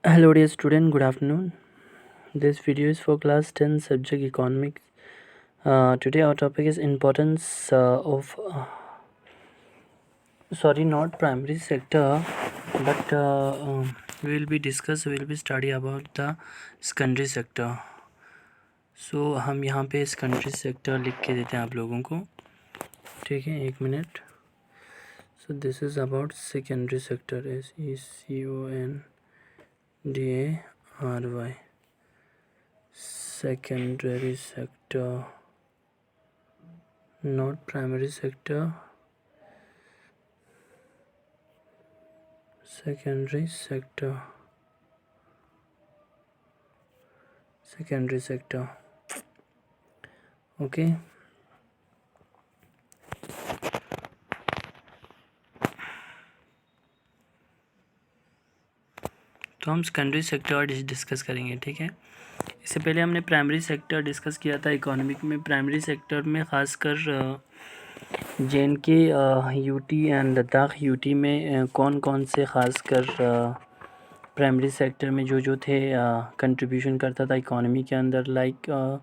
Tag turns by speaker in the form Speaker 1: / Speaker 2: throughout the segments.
Speaker 1: Hello dear student, good afternoon. This video is for class 10 subject economics. Today our topic is importance of not primary sector, but we will be study about the secondary sector. So हम यहाँ पे secondary sector लिख के देते हैं आप लोगों को, ठीक है, एक minute. So this is about secondary sector, SECONDARY. Secondary sector, not primary sector. Secondary sector. Okay. तो हम सेकेंडरी सेक्टर डिस्कस करेंगे, ठीक है. इससे पहले हमने प्राइमरी सेक्टर डिस्कस किया था इकोनॉमिक में. प्राइमरी सेक्टर में ख़ासकर JNK UT and Ladakh UT में कौन कौन से ख़ासकर प्राइमरी सेक्टर में जो थे कंट्रीब्यूशन करता था इकोनॉमी के अंदर. लाइक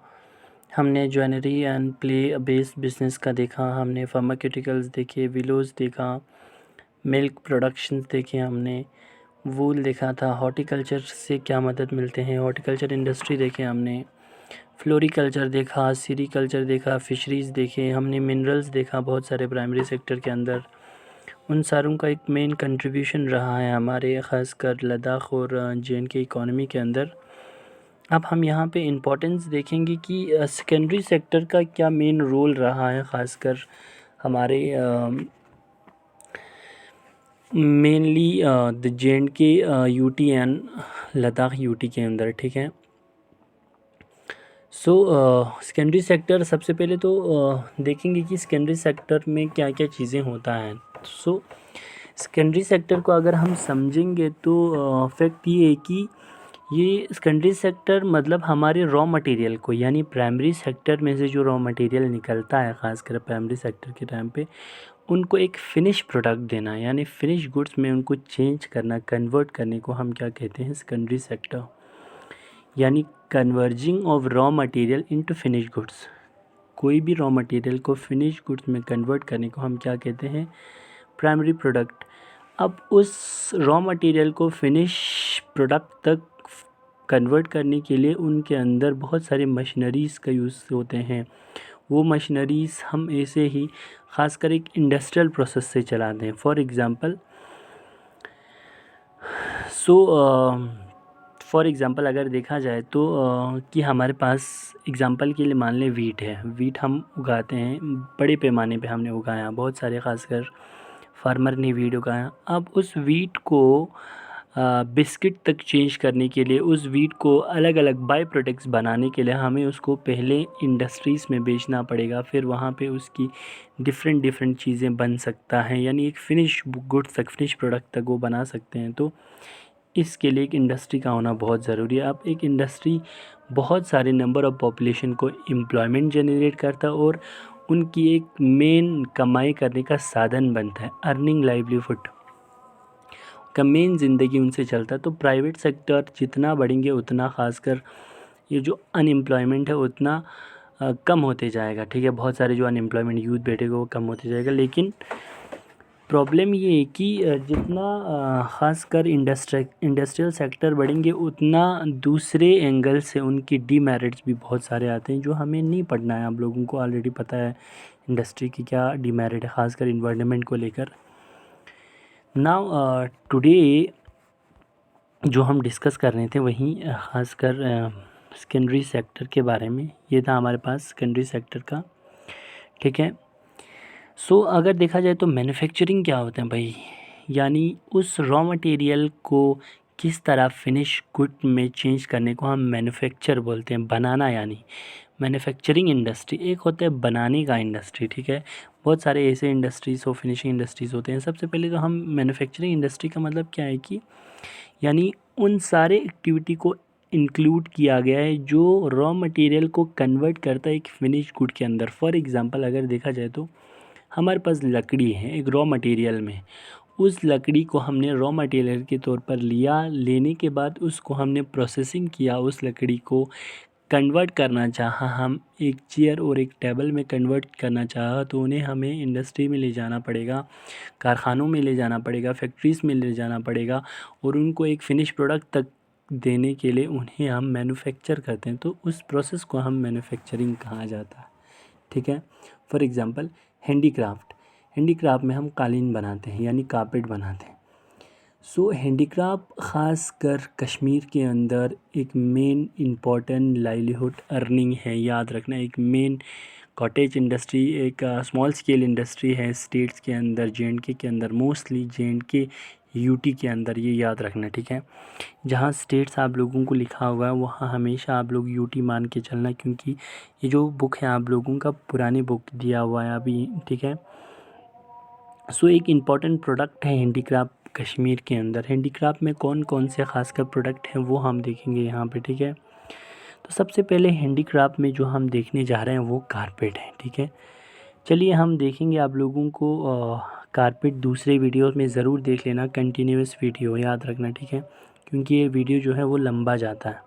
Speaker 1: हमने jewellery and play based business का देखा, हमने फार्मास्यूटिकल्स देखे, विलोज देखा, मिल्क प्रोडक्शंस देखे, हमने वूल देखा था, हॉर्टिकल्चर से क्या मदद मिलते हैं, हॉर्टिकल्चर इंडस्ट्री देखे हमने, फ्लोरिकल्चर देखा, सीरीकल्चर देखा, फिशरीज़ देखे, हमने मिनरल्स देखा बहुत सारे प्राइमरी सेक्टर के अंदर. उन सारों का एक मेन कंट्रीब्यूशन रहा है हमारे ख़ासकर लद्दाख और JNK इकोनॉमी के अंदर. अब हम यहाँ पे इम्पोर्टेंस देखेंगे कि सेकेंडरी सेक्टर का क्या मेन रोल रहा है ख़ासकर हमारे mainly the JNK UT and Ladakh UT के अंदर, ठीक है. सो सेकेंडरी सेक्टर सबसे पहले तो देखेंगे कि सेकेंडरी सेक्टर में क्या क्या चीज़ें होता है. सो सेकेंडरी सेक्टर को अगर हम समझेंगे तो फैक्ट ये है कि ये सेकेंडरी सेक्टर मतलब हमारे रॉ मटेरियल को, यानी प्राइमरी सेक्टर में से जो रॉ मटेरियल निकलता है ख़ासकर प्राइमरी सेक्टर के टाइम पे, उनको एक फ़िनिश प्रोडक्ट देना, यानी फ़िनिश गुड्स में उनको चेंज करना, कन्वर्ट करने को हम क्या कहते हैं, सेकेंडरी सेक्टर. यानी converging of raw material into finish goods. कोई भी रॉ मटेरियल को फिनिश गुड्स में कन्वर्ट करने को हम क्या कहते हैं, प्राइमरी प्रोडक्ट. अब उस रॉ मटेरियल को फिनिश प्रोडक्ट तक कन्वर्ट करने के लिए उनके अंदर बहुत सारे मशीनरीज़ का यूज़ होते हैं. वो मशीनरीज़ हम ऐसे ही ख़ासकर एक इंडस्ट्रियल प्रोसेस से चलाते हैं. फॉर एग्ज़ाम्पल अगर देखा जाए तो कि हमारे पास एग्ज़ाम्पल के लिए मान लें वीट है. वीट हम उगाते हैं, बड़े पैमाने पे हमने उगाया, बहुत सारे ख़ासकर फार्मर ने वीट उगाया. अब उस वीट को बिस्किट तक चेंज करने के लिए, उस वीट को अलग अलग बाई प्रोडक्ट्स बनाने के लिए हमें उसको पहले इंडस्ट्रीज़ में बेचना पड़ेगा, फिर वहाँ पे उसकी डिफरेंट चीज़ें बन सकता है, यानी एक फ़िनिश गुड्स तक, फिनिश प्रोडक्ट तक वो बना सकते हैं. तो इसके लिए एक इंडस्ट्री का होना बहुत ज़रूरी है. अब एक इंडस्ट्री बहुत सारे नंबर ऑफ़ पॉपुलेशन को एम्प्लॉयमेंट जनरेट करता है और उनकी एक मेन कमाई करने का साधन बनता है, अर्निंग लाइवलीहुड का मेन ज़िंदगी उनसे चलता है. तो प्राइवेट सेक्टर जितना बढ़ेंगे उतना ख़ासकर ये जो अनएम्प्लॉयमेंट है उतना कम होते जाएगा, ठीक है. बहुत सारे जो अनएम्प्लॉयमेंट यूथ बैठेगा वो कम होते जाएगा. लेकिन प्रॉब्लम ये है कि जितना ख़ासकर इंडस्ट्रियल सेक्टर बढ़ेंगे उतना दूसरे एंगल से उनकी डीमेरिट्स भी बहुत सारे आते हैं जो हमें नहीं पढ़ना है. आप लोगों को ऑलरेडी पता है इंडस्ट्री की क्या डीमेरिट है ख़ासकर इन्वायरमेंट को लेकर. नाउ टुडे जो हम डिस्कस कर रहे थे वहीं ख़ासकर सेकेंडरी सेक्टर के बारे में. ये था हमारे पास सेकेंडरी सेक्टर का, ठीक है. सो अगर देखा जाए तो मैन्युफैक्चरिंग क्या होता है भाई, यानी उस रॉ मटेरियल को किस तरह फिनिश गुड में चेंज करने को हम मैन्युफैक्चर बोलते हैं, बनाना. यानी मैन्युफैक्चरिंग इंडस्ट्री एक होता है बनाने का इंडस्ट्री, ठीक है. बहुत सारे ऐसे इंडस्ट्रीज़ और फिनिशिंग इंडस्ट्रीज़ होते हैं. सबसे पहले तो हम मैन्युफैक्चरिंग इंडस्ट्री का मतलब क्या है कि यानी उन सारे एक्टिविटी को इंक्लूड किया गया है जो रॉ मटेरियल को कन्वर्ट करता है एक फिनिश गुड के अंदर. फॉर एग्ज़ाम्पल अगर देखा जाए तो हमारे पास लकड़ी है एक रॉ मटेरियल में, उस लकड़ी को हमने रॉ मटेरियल के तौर पर लिया, लेने के बाद उसको हमने प्रोसेसिंग किया, उस लकड़ी को कन्वर्ट करना चाहा, हम एक चेयर और एक टेबल में कन्वर्ट करना चाहा तो उन्हें हमें इंडस्ट्री में ले जाना पड़ेगा, कारखानों में ले जाना पड़ेगा, फैक्ट्रीज़ में ले जाना पड़ेगा और उनको एक फ़िनिश प्रोडक्ट तक देने के लिए उन्हें हम मैन्युफैक्चर करते हैं, तो उस प्रोसेस को हम मैन्युफैक्चरिंग कहा जाता है। ठीक है। फॉर एग्ज़ाम्पल हैंडीक्राफ्ट में हम कालीन बनाते हैं यानी कारपेट बनाते हैं। सो हैंडीक्राफ्ट ख़ास कर कश्मीर के अंदर एक मेन इम्पॉर्टेंट लाइवलीहुड अर्निंग है, याद रखना। एक मेन कॉटेज इंडस्ट्री, एक स्मॉल स्केल इंडस्ट्री है स्टेट्स के अंदर, JNK के अंदर, मोस्टली JNK UT के अंदर, ये याद रखना। ठीक है। जहाँ स्टेट्स आप लोगों को लिखा हुआ है वहाँ हमेशा आप लोग UT मान के चलना, क्योंकि ये जो बुक है आप लोगों का पुरानी बुक दिया हुआ है अभी। ठीक है। सो एक इम्पॉर्टेंट प्रोडक्ट है हैंडीक्राफ्ट कश्मीर के अंदर। हैंडीक्राफ्ट में कौन कौन से ख़ासकर प्रोडक्ट हैं वो हम देखेंगे यहाँ पे। ठीक है। तो सबसे पहले हैंडीक्राफ्ट में जो हम देखने जा रहे हैं वो कारपेट है। ठीक है। चलिए हम देखेंगे आप लोगों को कारपेट दूसरे वीडियो में ज़रूर देख लेना, कंटिन्यूअस वीडियो याद रखना। ठीक है। क्योंकि ये वीडियो जो है वो लंबा जाता है।